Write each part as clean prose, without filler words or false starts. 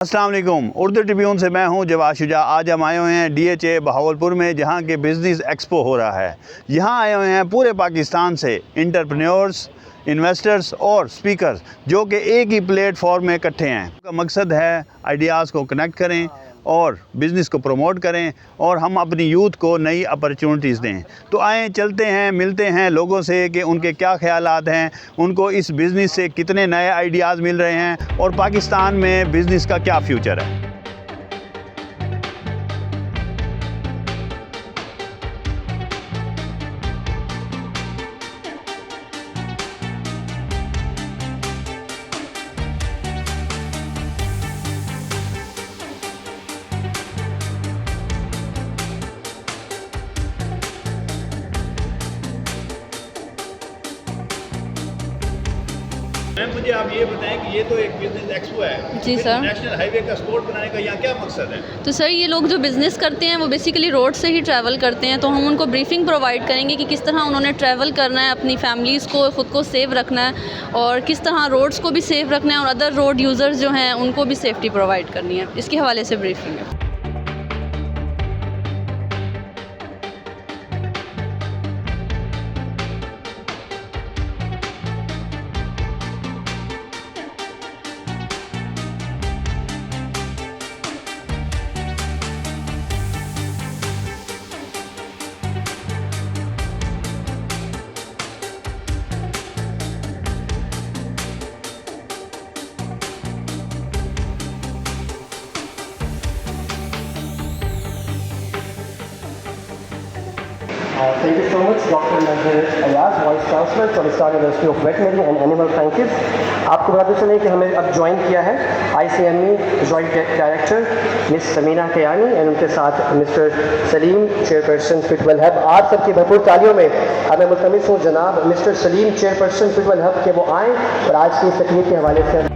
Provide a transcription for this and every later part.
अस्सलाम वालेकुम। उर्दू ट्रिब्यून से मैं हूं जवाद शुजा। आज हम आए हुए हैं DHA बहावलपुर में, जहां के बिज़नेस एक्सपो हो रहा है। यहां आए हुए हैं पूरे पाकिस्तान से एंटरप्रेन्योर्स, इन्वेस्टर्स और स्पीकर्स, जो कि एक ही प्लेटफॉर्म में इकट्ठे हैं। उनका मकसद है आइडियाज़ को कनेक्ट करें और बिज़नेस को प्रमोट करें और हम अपनी यूथ को नई अपॉर्चुनिटीज़ दें। तो आएँ, चलते हैं, मिलते हैं लोगों से कि उनके क्या ख़यालात हैं, उनको इस बिज़नेस से कितने नए आइडियाज़ मिल रहे हैं और पाकिस्तान में बिज़नेस का क्या फ्यूचर है। मुझे आप ये बताएं कि ये तो एक बिजनेस एक्सपो है जी सर। नेशनल हाईवे का स्पोर्ट बनाने का यहाँ क्या मकसद है? तो सर, ये लोग जो बिज़नेस करते हैं वो बेसिकली रोड से ही ट्रैवल करते हैं, तो हम उनको ब्रीफिंग प्रोवाइड करेंगे कि किस तरह उन्होंने ट्रैवल करना है, अपनी फैमिलीज़ को, ख़ुद को सेव रखना है और किस तरह रोड्स को भी सेव रखना है और अदर रोड यूज़र्स जो हैं उनको भी सेफ्टी प्रोवाइड करनी है। इसके हवाले से ब्रीफिंग है। Thank you so much, Dr. Nazir Ayaz, Vice Chancellor, Cholistan University of Veterinary and Animal Sciences. आपको बताते चले कि हमें अब ज्वाइन किया है ICME joint director miss Samina Kayani और उनके साथ mister Saleem, chairperson Fitwell hub. आप सबकी भरपूर तालियों में हमें मुल्तमिस हूँ जनाब mister Saleem, chairperson Fitwell hub, के वो आएँ और आज की इस तकरीर के हवाले से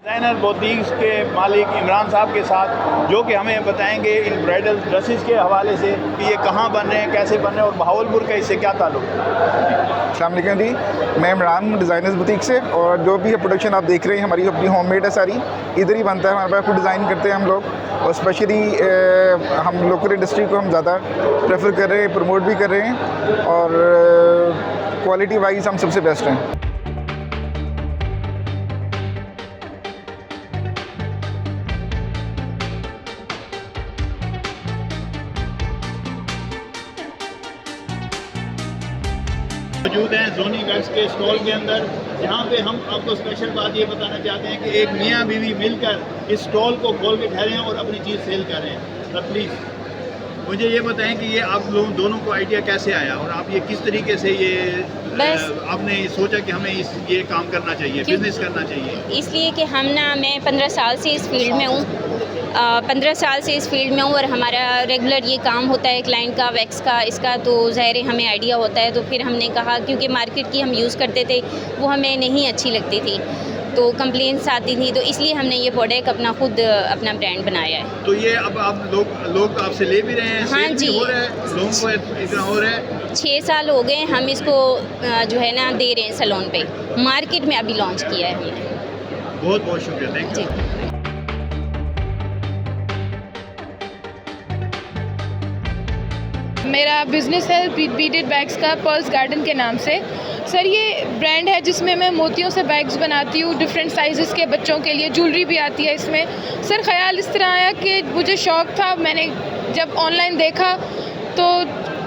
डिज़ाइनर बुटीक्स के मालिक इमरान साहब के साथ, जो कि हमें बताएंगे इन ब्राइडल ड्रेसेस के हवाले से कि ये कहाँ बन रहे हैं, कैसे बन रहे हैं और बहावलपुर का इससे क्या ताल्लुक है। अस्सलाम वालेकुम जी, मैं इमरान डिज़ाइनर्स बुटीक से, और जो भी प्रोडक्शन आप देख रहे हैं हमारी अपनी होममेड है, सारी इधर ही बनता है। हमारे पास खुद डिज़ाइन करते हैं हम लोग, और स्पेशली हम लोकल इंडस्ट्री को हम ज़्यादा प्रेफर कर रहे हैं, प्रमोट भी कर रहे हैं, और क्वालिटी वाइज हम सबसे बेस्ट हैं। मौजूद हैं जोनी वैक्स के स्टॉल के अंदर, जहाँ पे हम आपको स्पेशल बात ये बताना चाहते हैं कि एक मियाँ बीवी मिलकर इस स्टॉल को खोल के ठहरे हैं और अपनी चीज़ सेल कर रहे हैं। तो प्लीज़ मुझे ये बताएं कि ये आप लोग दोनों को आइडिया कैसे आया और आप ये किस तरीके से ये आपने सोचा कि हमें ये काम करना चाहिए, बिजनेस करना चाहिए? इसलिए कि मैं 15 साल से इस फील्ड में हूँ, 15 साल से इस फील्ड में हूँ और हमारा रेगुलर ये काम होता है क्लाइंट का, वैक्स का, इसका, तो ज़ाहिर है हमें आइडिया होता है। तो फिर हमने कहा, क्योंकि मार्केट की हम यूज़ करते थे वो हमें नहीं अच्छी लगती थी, तो कंप्लेंट्स आती थी, तो इसलिए हमने ये प्रोडक्ट अपना खुद अपना ब्रांड बनाया है। तो ये अब आप लोग आपसे ले भी रहे हैं? हाँ जी, हो रहा है, लोगों को इतना हो रहा है। 6 साल हो गए हम इसको जो है ना दे रहे हैं सैलून पे, मार्केट में अभी लॉन्च किया है हमने। बहुत बहुत शुक्रिया, थैंक यू। मेरा बिज़नेस है बीडेड बैग्स का, पर्ल्स गार्डन के नाम से। सर, ये ब्रांड है जिसमें मैं मोतियों से बैग्स बनाती हूँ, डिफरेंट साइज़ेस के बच्चों के लिए, ज्वेलरी भी आती है इसमें। सर, ख़्याल इस तरह आया कि मुझे शौक़ था, मैंने जब ऑनलाइन देखा तो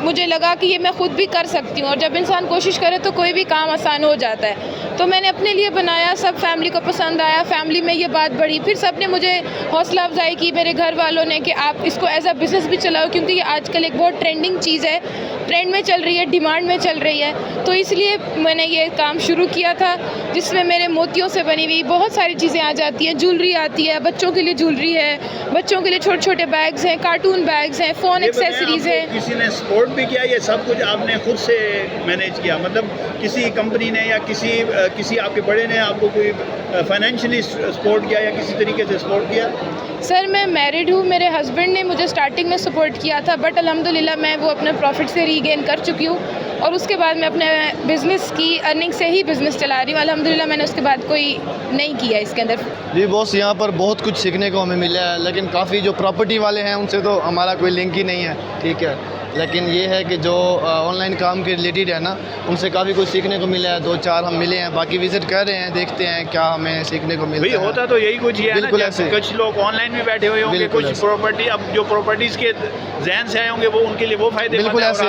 मुझे लगा कि ये मैं खुद भी कर सकती हूँ, और जब इंसान कोशिश करे तो कोई भी काम आसान हो जाता है। तो मैंने अपने लिए बनाया, सब फैमिली को पसंद आया, फैमिली में ये बात बढ़ी, फिर सब ने मुझे हौसला अफजाई की, मेरे घर वालों ने, कि आप इसको एज अ बिज़नेस भी चलाओ, क्योंकि ये आजकल एक बहुत ट्रेंडिंग चीज़ है, ट्रेंड में चल रही है, डिमांड में चल रही है। तो इसलिए मैंने ये काम शुरू किया था, जिसमें मेरे मोतियों से बनी हुई बहुत सारी चीज़ें आ जाती हैं। ज्वेलरी आती है, बच्चों के लिए ज्वेलरी है, बच्चों के लिए छोटे छोटे बैग्स हैं, कार्टून बैग्स हैं, फ़ोन एक्सेसरीज़ है। किसी ने सपोर्ट भी किया, ये सब कुछ आपने खुद से मैनेज किया? मतलब किसी कंपनी ने या किसी आपके बड़े ने आपको कोई फाइनेंशियली सपोर्ट किया या किसी तरीके से सपोर्ट किया? सर मैं मैरिड हूँ, मेरे हस्बैंड ने मुझे स्टार्टिंग में सपोर्ट किया था, बट अल्हम्दुलिल्लाह मैं वो अपने प्रॉफिट से रीगेन कर चुकी हूँ, और उसके बाद मैं अपने बिज़नेस की अर्निंग से ही बिज़नेस चला रही हूँ। अल्हम्दुलिल्लाह मैंने उसके बाद कोई नहीं किया इसके अंदर। जी बॉस, यहाँ पर बहुत कुछ सीखने को हमें मिला है, लेकिन काफ़ी जो प्रॉपर्टी वाले हैं उनसे तो हमारा कोई लिंक ही नहीं है, ठीक है। लेकिन ये है कि जो ऑनलाइन काम के रिलेटेड है ना, उनसे काफ़ी कुछ सीखने को मिला है। 2-4 हम मिले हैं, बाकी विज़िट कर रहे हैं, देखते हैं क्या हमें सीखने को मिलता है। होता तो यही कुछ ही है बिल्कुल ना, ऐसे। कुछ लोग ऑनलाइन में बैठे हुए होंगे, कुछ प्रॉपर्टी, अब जो प्रॉपर्टीज़ के जहन से आए होंगे वो उनके लिए वो फायदे बिल्कुल ऐसे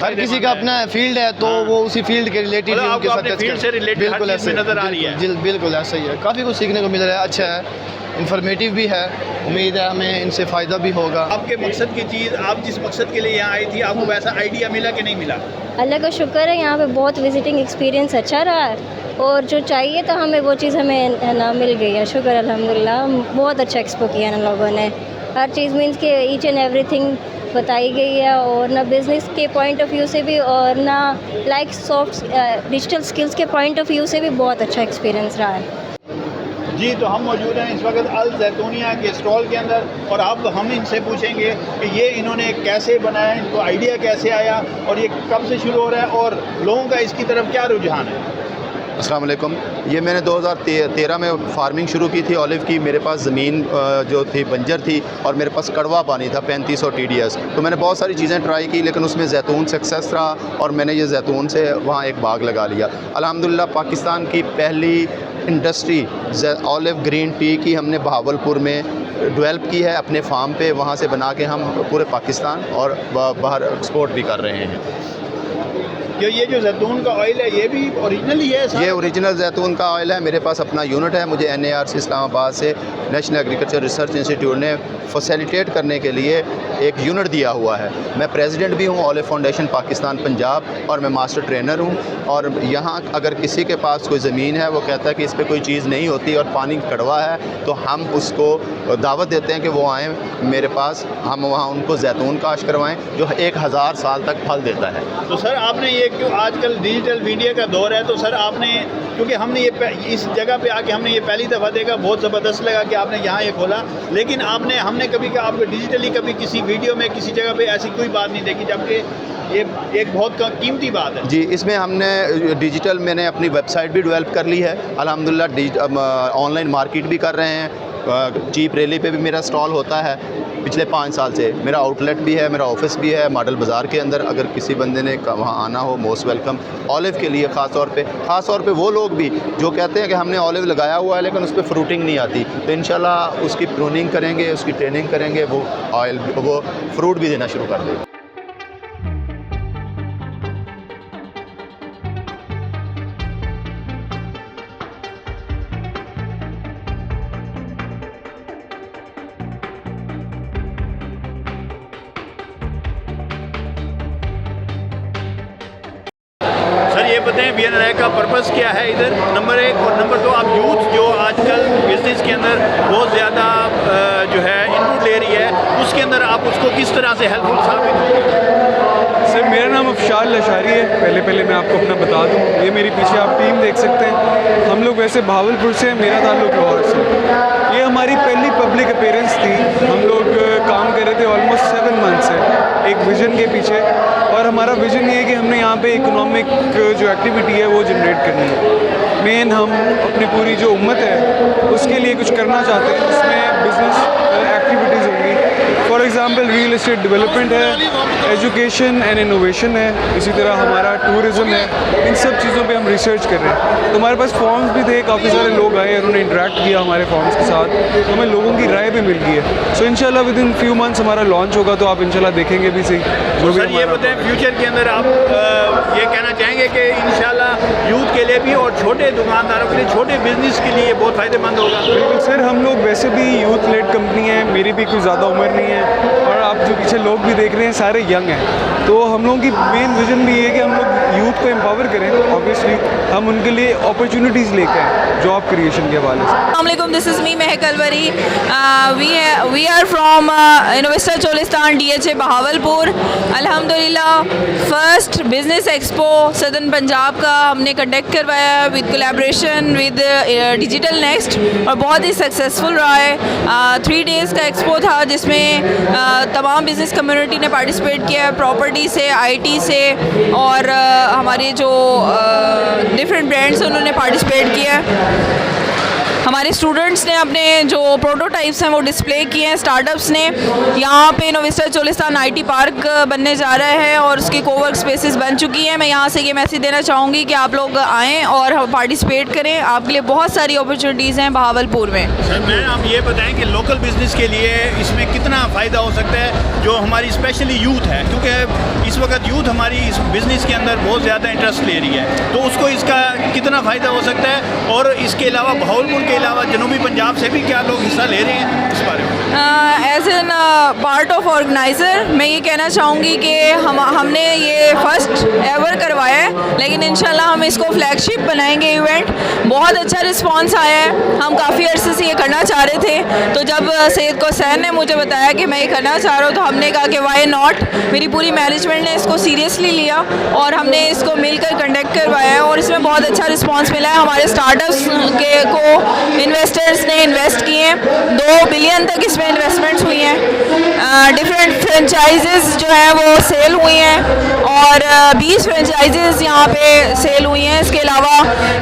हर किसी का अपना फील्ड है, तो वो उसी फील्ड के रिलेटेड मतलब आपको अपने फील्ड से रिलेटेड बिल्कुल हर चीज़ में नज़र आ रही है। बिल्कुल ऐसा ही है, काफ़ी कुछ सीखने को मिल रहा है, अच्छा है, इन्फॉर्मेटिव भी है। उम्मीद है हमें इनसे फ़ायदा भी होगा। आपके मकसद की चीज़, आप जिस मकसद के लिए यहाँ आई थी, आपको वैसा आइडिया मिला कि नहीं मिला? अल्लाह का शुक्र है, यहाँ पे बहुत विजिटिंग एक्सपीरियंस अच्छा रहा है, और जो चाहिए था हमें वो चीज़ हमें है ना मिल गई है, शुक्र अल्हम्दुलिल्लाह। बहुत अच्छा एक्सपो किया ना लोगों ने, हर चीज़ मीन्स के ईच एंड एवरीथिंग बताई गई है, और ना बिज़नेस के पॉइंट ऑफ व्यू से भी, और ना लाइक सॉफ्ट डिजिटल स्किल्स के पॉइंट ऑफ व्यू से भी बहुत अच्छा एक्सपीरियंस रहा है। जी, तो हम मौजूद हैं इस वक्त अल जैतूनिया के स्टॉल के अंदर, और अब हम इनसे पूछेंगे कि ये इन्होंने कैसे बनाया, इनको आइडिया कैसे आया, और ये कब से शुरू हो रहा है, और लोगों का इसकी तरफ क्या रुझान है? अस्सलाम वालेकुम। ये मैंने 2013 में फार्मिंग शुरू की थी ऑलिव की। मेरे पास ज़मीन जो थी बंजर थी, और मेरे पास कड़वा पानी था 3500 TDS। तो मैंने बहुत सारी चीज़ें ट्राई की, लेकिन उसमें जैतून सक्सेस रहा, और मैंने ये जैतून से वहाँ एक बाग लगा लिया। अल्हम्दुलिल्लाह पाकिस्तान की पहली इंडस्ट्री ऑलिव ग्रीन टी की हमने बहावलपुर में डेवलप की है अपने फार्म पे। वहाँ से बना के हम पूरे पाकिस्तान और बाहर एक्सपोर्ट भी कर रहे हैं। ये जो जैतून का ऑयल है, ये भी ओरिजिनल ही है? ये ओरिजिनल जैतून का ऑयल है। मेरे पास अपना यूनिट है, मुझे NARC इस्लामाबाद से नेशनल एग्रीकल्चर रिसर्च इंस्टीट्यूट ने फैसिलिटेट करने के लिए एक यूनिट दिया हुआ है। मैं प्रेसिडेंट भी हूँ ऑलिव फाउंडेशन पाकिस्तान पंजाब, और मैं मास्टर ट्रेनर हूँ। और यहाँ अगर किसी के पास कोई ज़मीन है, वो कहता है कि इस पर कोई चीज़ नहीं होती और पानी कड़वा है, तो हम उसको दावत देते हैं कि वो आएँ मेरे पास, हम वहाँ उनको जैतून काश्त करवाएँ जो 1000 साल तक फल देता है। तो सर आपने ये, क्यों आजकल डिजिटल मीडिया का दौर है, तो सर आपने, क्योंकि हमने ये इस जगह पे आके हमने ये पहली दफ़ा देखा, बहुत ज़बरदस्त लगा कि आपने यहाँ ये खोला, लेकिन हमने कभी आपको डिजिटली कभी किसी वीडियो में किसी जगह पे ऐसी कोई बात नहीं देखी, जबकि ये एक बहुत कीमती बात है। जी, इसमें हमने डिजिटल, मैंने अपनी वेबसाइट भी डेवलप कर ली है अल्हम्दुलिल्लाह। ऑनलाइन मार्केट भी कर रहे हैं, चीप रैली पे भी मेरा स्टॉल होता है पिछले 5 साल से। मेरा आउटलेट भी है, मेरा ऑफिस भी है मॉडल बाज़ार के अंदर। अगर किसी बंदे ने वहाँ आना हो, मोस्ट वेलकम। ऑलिव के लिए ख़ास तौर पे वो लोग भी जो कहते हैं कि हमने ऑलिव लगाया हुआ है लेकिन उस पर फ्रूटिंग नहीं आती, तो इंशाल्लाह उसकी प्रूनिंग करेंगे, उसकी ट्रेनिंग करेंगे, वो ऑयल वो फ्रूट भी देना शुरू कर देगा। ये बताएं VNRI का पर्पस क्या है इधर, नंबर 1, और नंबर 2, आप यूथ जो आजकल बिजनेस के अंदर बहुत ज़्यादा जो है इनपुट ले रही है, उसके अंदर आप उसको किस तरह से हेल्पफुल साबित होंगे? सर मेरा नाम अफशार लशारी है। पहले मैं आपको अपना बता दूं, ये मेरी पीछे आप टीम देख सकते हैं। हम लोग वैसे बहावलपुर से, मेरा ताल्लुक लाहौर से। ये हमारी पहली पब्लिक अपीयरेंस थी। हम लोग काम कर रहे थे ऑलमोस्ट 7 मंथ से एक विज़न के पीछे, और हमारा विज़न ये है कि हमने यहाँ पे इकोनॉमिक जो एक्टिविटी है वो जनरेट करनी है। मेन हम अपनी पूरी जो उम्मत है उसके लिए कुछ करना चाहते हैं, जिसमें बिज़नेस एक्टिविटीज़ होंगी। For example real estate development है, एजुकेशन एंड इनोवेशन है, इसी तरह हमारा टूरिज़्म है, इन सब चीज़ों पे हम रिसर्च कर रहे हैं। तो हमारे पास फॉर्म्स भी थे, काफ़ी सारे लोग आए, उन्होंने इंटरेक्ट किया हमारे फॉर्म्स के साथ, तो हमें लोगों की राय भी मिल गई है। सो इंशाल्लाह विद इन फ्यू मंथ्स हमारा लॉन्च होगा, तो आप इंशाल्लाह देखेंगे भी सही। जो भी सर ये बताएं, फ्यूचर के अंदर आप ये कहना चाहेंगे कि इंशाल्लाह यूथ के लिए भी और छोटे दुकानदारों के लिए, छोटे बिजनेस के लिए बहुत फ़ायदेमंद होगा? बिल्कुल सर, हम लोग वैसे भी यूथ लेड कंपनी है, मेरी भी कोई ज़्यादा उम्र नहीं है, और आप जो पीछे लोग भी देख रहे हैं सारे यंग हैं। तो हम लोगों की मेन विज़न भी ये है कि हम लोग यूथ को एम्पावर करें। ऑब्वियसली हम उनके लिए अपॉर्चुनिटीज़ लेकर आएँ जॉब क्रिएशन के हवाले से। Assalamualaikum, this is me Mehak Alwari. We are from Innovestor Cholistan DHA Bahawalpur. अल्हम्दुलिल्लाह first business expo southern Punjab का हमने कंडक्ट करवाया with collaboration with digital next, और बहुत ही सक्सेसफुल रहा है। 3 डेज़ का एक्सपो था जिसमें तमाम बिज़नेस कम्युनिटी ने पार्टिसिपेट किया, प्रॉपर्टी से, IT से, और हमारे जो डिफरेंट ब्रांड्स हैं उन्होंने पार्टिसिपेट किया। हमारे स्टूडेंट्स ने अपने जो प्रोटोटाइप्स हैं वो डिस्प्ले किए हैं। स्टार्टअप्स ने यहाँ पे इनोवेस्टर चोलिस्तान IT पार्क बनने जा रहा है और उसकी कोवर्क स्पेसेस बन चुकी हैं। मैं यहाँ से ये मैसेज देना चाहूँगी कि आप लोग आएँ और पार्टिसिपेट करें, आपके लिए बहुत सारी अपॉर्चुनिटीज़ हैं बहावलपुर में। सर मैम आप ये बताएं कि लोकल बिजनेस के लिए इसमें कितना फ़ायदा हो सकता है, जो हमारी स्पेशली यूथ है, क्योंकि इस वक्त यूथ हमारी इस बिज़नेस के अंदर बहुत ज़्यादा इंटरेस्ट ले रही है, तो उसको इसका कितना फ़ायदा हो सकता है? और इसके अलावा बहावलपुर के अलावा जनूबी पंजाब से भी क्या लोग हिस्सा ले रहे हैं इस बारे में? As an part of organiser मैं ये कहना चाहूँगी कि हमने ये फर्स्ट एवर करवाया है, लेकिन इंशाल्लाह हम इसको फ्लैगशिप बनाएंगे इवेंट। बहुत अच्छा रिस्पांस आया है, हम काफ़ी अरसे से ये करना चाह रहे थे, तो जब सैयद कोसैन ने मुझे बताया कि मैं ये करना चाह रहा हूँ तो हमने कहा कि वाई नॉट। मेरी पूरी मैनेजमेंट ने इसको सीरियसली लिया और हमने इसको मिलकर कंडक्ट करवाया है, और इसमें बहुत अच्छा रिस्पॉन्स मिला है। हमारे स्टार्टअप्स को इन्वेस्टर्स ने इन्वेस्ट किए हैं, 2 बिलियन तक इसमें इन्वेस्टमेंट्स हुई हैं। डिफरेंट फ्रेंचाइजेस जो हैं वो सेल हुई हैं, और 20 फ्रेंचाइजेस यहाँ पे सेल हुई हैं। इसके अलावा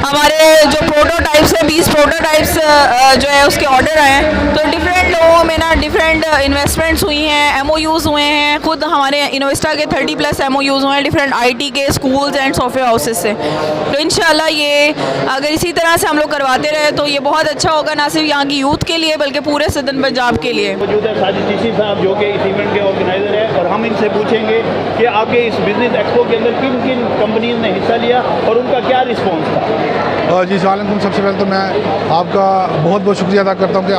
हमारे जो प्रोटोटाइप्स हैं, 20 प्रोटोटाइप्स जो है उसके ऑर्डर आए हैं। तो डिफरेंट लोगों में ना डिफरेंट इन्वेस्टमेंट्स हुई हैं, MOUs हुए हैं। खुद हमारे इनोवेस्टा के 30+ MOUs हुए हैं डिफरेंट IT के स्कूल्स एंड सॉफ्टवेयर हाउसेस से। तो इंशाल्लाह ये अगर इसी तरह से हम लोग करवाते रहे तो ये बहुत अच्छा होगा, ना सिर्फ यहाँ की यूथ के लिए बल्कि पूरे सदर्न पंजाब के लिए। मौजूद है साजिद चिश्ती साहब जो कि इस इवेंट के ऑर्गेनाइजर हैं, और हम इनसे पूछेंगे कि आपके इस बिजनेस एक्सपो के अंदर किन किन कंपनीज ने हिस्सा लिया और उनका क्या रिस्पॉन्स था। जी सलामकुम, सबसे पहले तो मैं आपका बहुत बहुत शुक्रिया अदा करता हूँ कि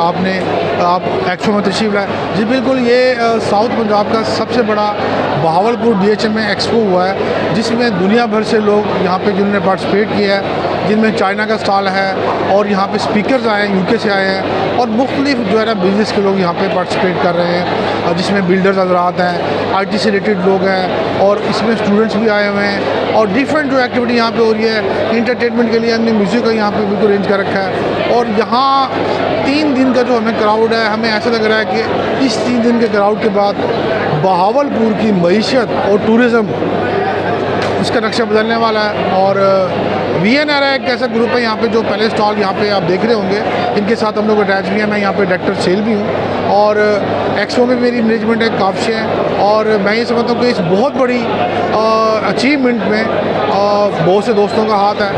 आप एक्सपो में तशरीफ़ लाए। जी बिल्कुल, ये साउथ पंजाब का सबसे बड़ा बहावलपुर DHA में एक्सपो हुआ है, जिसमें दुनिया भर से लोग यहाँ पे जिन्होंने पार्टिसिपेट किया है, जिनमें चाइना का स्टॉल है, और यहाँ पे स्पीकर्स आए हैं, UK से आए हैं, और मुख्तलिफ जो है ना बिज़नेस के लोग यहाँ पे पार्टिसिपेट कर रहे हैं, और जिसमें बिल्डर्स हज़रात हैं, IT से रिलेटेड लोग हैं, और इसमें स्टूडेंट्स भी आए हुए हैं, और डिफरेंट जो एक्टिविटी यहाँ पे हो रही है। इंटरटेनमेंट के लिए हमने म्यूज़िक का यहाँ पे बिल्कुल अरेंज कर रखा है, और यहाँ 3 दिन का जो हमें क्राउड है, हमें ऐसा लग रहा है कि इस 3 दिन के क्राउड के बाद बहावलपुर की मईशत और टूरिज़म इसका नक्शा बदलने वाला है। और VNR एक ऐसा ग्रुप है यहाँ पे जो पहले स्टॉल यहाँ पे आप देख रहे होंगे, इनके साथ हम लोग अटैच भी हैं। मैं यहाँ पे डायरेक्टर सेल भी हूँ, और एक्सपो में मेरी मैनेजमेंट है काफ़ी है, और मैं ये समझता हूँ कि इस बहुत बड़ी अचीवमेंट में बहुत से दोस्तों का हाथ है,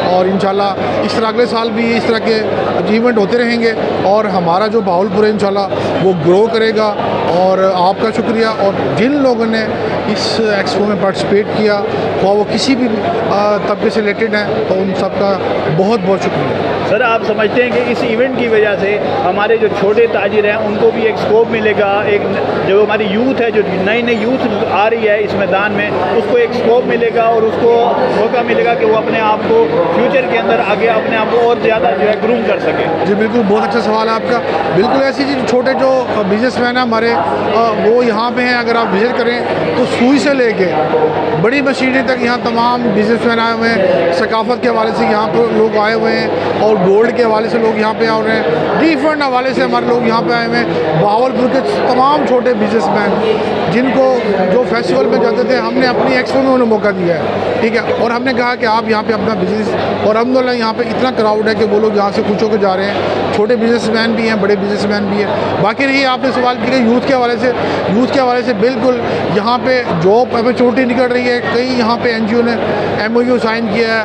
और इंशाल्लाह इस तरह अगले साल भी इस तरह के अचीवमेंट होते रहेंगे, और हमारा जो बहावलपुर है इंशाल्लाह वो ग्रो करेगा। और आपका शुक्रिया, और जिन लोगों ने इस एक्सपो में पार्टिसिपेट किया, वो किसी भी तबके से रिलेटेड हैं, तो उन सब का बहुत बहुत शुक्रिया। सर आप समझते हैं कि इस इवेंट की वजह से हमारे जो छोटे ताजिर हैं उनको भी एक स्कोप मिलेगा, एक जो हमारी यूथ है, जो नई यूथ आ रही है इस मैदान में, उसको एक स्कोप मिलेगा और उसको मौका मिलेगा कि वो अपने आप को फ्यूचर के अंदर आगे अपने आप को और ज़्यादा जो है ग्रूम कर सके। जी बिल्कुल, बहुत अच्छा सवाल है आपका। बिल्कुल ऐसी चीज़, छोटे जो बिजनेसमैन हैं हमारे, वो यहाँ पे हैं। अगर आप विजिट करें तो सुई से लेके बड़ी मशीनरी तक यहाँ तमाम बिजनेसमैन आए हुए हैं। सकाफत के हवाले से यहाँ पर लोग आए हुए हैं, और और गोल्ड के हवाले से लोग यहाँ पे आ रहे हैं, डिफरेंट हवाले से हमारे लोग यहाँ पे आए हुए हैं। बहावलपुर के तमाम छोटे बिजनेसमैन जिनको जो फेस्टिवल में जाते थे, हमने अपनी एक्सपो में उन्हें मौका दिया है, ठीक है। और हमने कहा कि आप यहाँ पे अपना बिजनेस, और अल्हम्दुलिल्लाह यहाँ पे इतना क्राउड है कि वो लोग यहाँ से खुश होकर जा रहे हैं। छोटे बिजनेसमैन भी हैं, बड़े बिजनेसमैन भी हैं। बाकी रही आपने सवाल किया यूथ के हवाले से बिल्कुल यहाँ पे जॉब अपॉर्चुनिटी निकल रही है। कई यहाँ पे एनजीओ ने MOU साइन किया है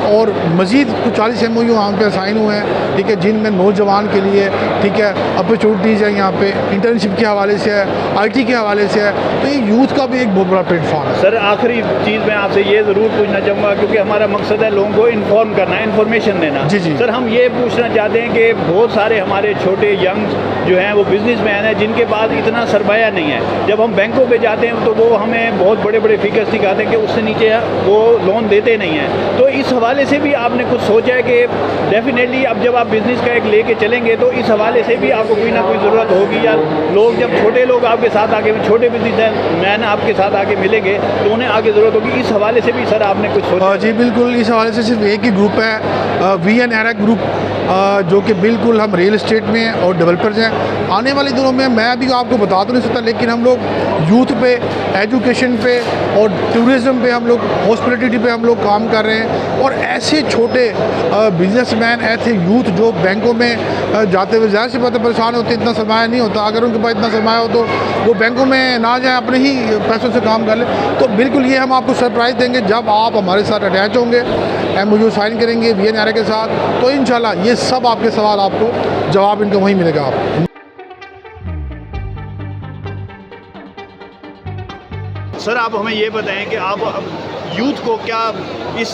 और मज़ीद कुछ 40 MOU यहाँ पे साइन हुए हैं, ठीक है, जिनमें नौजवान के लिए, ठीक है, अपॉर्चुनिटीज़ है यहाँ पे, इंटर्नशिप के हवाले से है, IT के हवाले से है। तो ये यूथ का भी एक बहुत बड़ा प्लेटफॉर्म है। सर आखिरी चीज़ मैं आपसे ये ज़रूर पूछना चाहूँगा, क्योंकि हमारा मकसद है लोगों को इन्फॉर्म करना, इन्फॉर्मेशन देना। जी। सर हम ये पूछना चाहते हैं कि बहुत सारे हमारे छोटे यंग जो हैं वो बिजनेसमैन हैं जिनके पास इतना सरमाया नहीं है। जब हम बैंकों पे जाते हैं तो वो हमें बहुत बड़े बड़े फिगर्स दिखाते हैं कि उससे नीचे वो लोन देते नहीं हैं। तो इस हवाले से भी आपने कुछ सोचा है कि डेफिनेटली अब जब आप बिज़नेस का एक लेके चलेंगे तो इस हवाले से भी आपको कोई ना कोई ज़रूरत होगी, या लोग जब छोटे लोग आपके साथ आके, छोटे बिजनेसमैन आपके साथ आके मिलेंगे तो उन्हें आगे ज़रूरत होगी। इस हवाले से भी सर आपने कुछ सोचा? जी बिल्कुल, इस हवाले से सिर्फ एक ही ग्रुप है, VN एरक ग्रुप, जो कि बिल्कुल हम रियल एस्टेट में और डेवलपर्स हैं। आने वाले दिनों में मैं अभी आपको बता तो नहीं सकता, लेकिन हम लोग यूथ पे, एजुकेशन पे और टूरिज़्म पे, हम लोग हॉस्पिटलिटी पे हम लोग काम कर रहे हैं। और ऐसे छोटे बिजनेसमैन, ऐसे यूथ जो बैंकों में जाते हुए ज़ाहिर सी बात है परेशान होते, इतना सरमाया नहीं होता। अगर उनके पास इतना सरमाया हो तो वो बैंकों में ना जाए, अपने ही पैसों से काम कर ले। तो बिल्कुल ये हम आपको सरप्राइज़ देंगे जब आप हमारे साथ अटैच होंगे, MOU साइन करेंगे VN एरक के साथ, तो इंशाल्लाह ये सब आपके सवाल आपको जवाब इनका वहीं मिलेगा आपको। सर आप हमें ये बताएं कि आप यूथ को क्या इस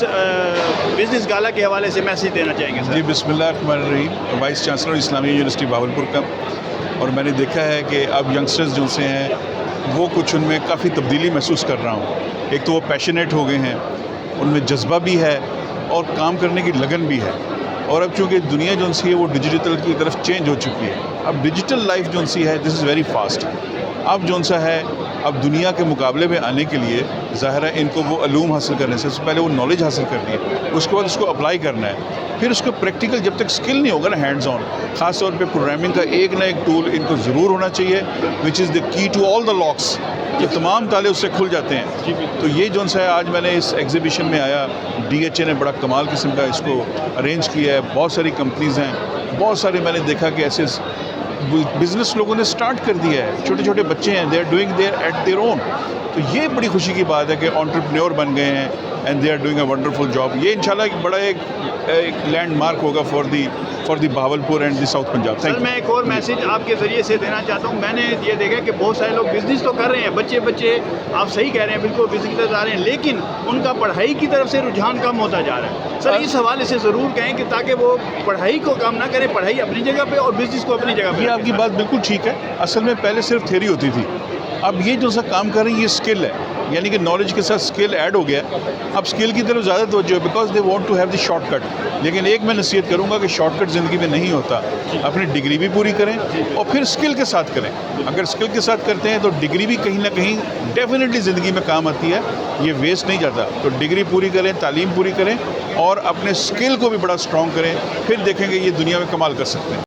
बिज़नेस गाला के हवाले से मैसेज देना चाहेंगे सर? जी बिस्मिल्लाहिर्रहमानिर्रहीम, vice chancellor Islamia university Bahawalpur का, और मैंने देखा है कि अब यंगस्टर्स जो से हैं वो कुछ उनमें काफ़ी तब्दीली महसूस कर रहा हूँ। एक तो वो पैशनेट हो गए हैं, उनमें जज्बा भी है और काम करने की लगन भी है। और अब चूँकि दुनिया जो सी है वो डिजिटल की तरफ चेंज हो चुकी है। अब डिजिटल लाइफ जो सी है दिस इज़ वेरी फास्ट। अब जो सा है, अब दुनिया के मुकाबले में आने के लिए ज़ाहिर है इनको वो अलूम हासिल करने से पहले वो नॉलेज हासिल करनी है, उसके बाद उसको अप्लाई करना है, फिर उसको प्रैक्टिकल जब तक स्किल नहीं होगा ना, हैंड्स ऑन, ख़ास तौर पे प्रोग्रामिंग का एक ना एक टूल इनको ज़रूर होना चाहिए, which is the key to all the locks, जो तमाम ताले उससे खुल जाते हैं। तो ये जो सा है आज मैंने इस एग्जीबिशन में आया, DHA ने बड़ा कमाल किस्म का इसको अरेंज किया है, बहुत सारी कंपनीज़ हैं, बहुत सारे मैंने देखा कि ऐसे बिज़नेस लोगों ने स्टार्ट कर दिया है, छोटे छोटे बच्चे हैं, they are doing their at their own. तो ये बड़ी खुशी की बात है कि एंटरप्रेन्योर बन गए हैं and they are doing a wonderful job. ये इंशाल्लाह एक बड़ा एक लैंडमार्क होगा for the Bahawalpur and the south Punjab. Sir मैं एक और मैसेज आपके ज़रिए से देना चाहता हूँ। मैंने ये देखा कि बहुत सारे लोग बिज़नेस तो कर रहे हैं, बच्चे आप सही कह रहे हैं, बिल्कुल बिज़नेस की तरफ आ रहे हैं, लेकिन उनका पढ़ाई की तरफ से रुझान कम होता जा रहा है। सर इस हवाले से ज़रूर कहें कि ताकि वो पढ़ाई को कम ना करें, पढ़ाई अपनी जगह पे और बिज़नेस को अपनी जगह पे। ये आपकी बात बिल्कुल ठीक है। असल में पहले सिर्फ थ्योरी होती थी, अब ये जो सा काम कर रही है ये स्किल है, यानी कि नॉलेज के साथ स्किल ऐड हो गया। अब स्किल की तरफ ज़्यादा तवज्जो है because they want to have the shortcut. लेकिन एक मैं नसीहत करूँगा कि शॉर्टकट ज़िंदगी में नहीं होता, अपनी डिग्री भी पूरी करें और फिर स्किल के साथ करें। अगर स्किल के साथ करते हैं तो डिग्री भी कहीं ना कहीं डेफिनेटली ज़िंदगी में काम आती है, ये वेस्ट नहीं जाता। तो डिग्री पूरी करें, तालीम पूरी करें और अपने स्किल को भी बड़ा स्ट्रॉन्ग करें, फिर देखेंगे ये दुनिया में कमाल कर सकते हैं।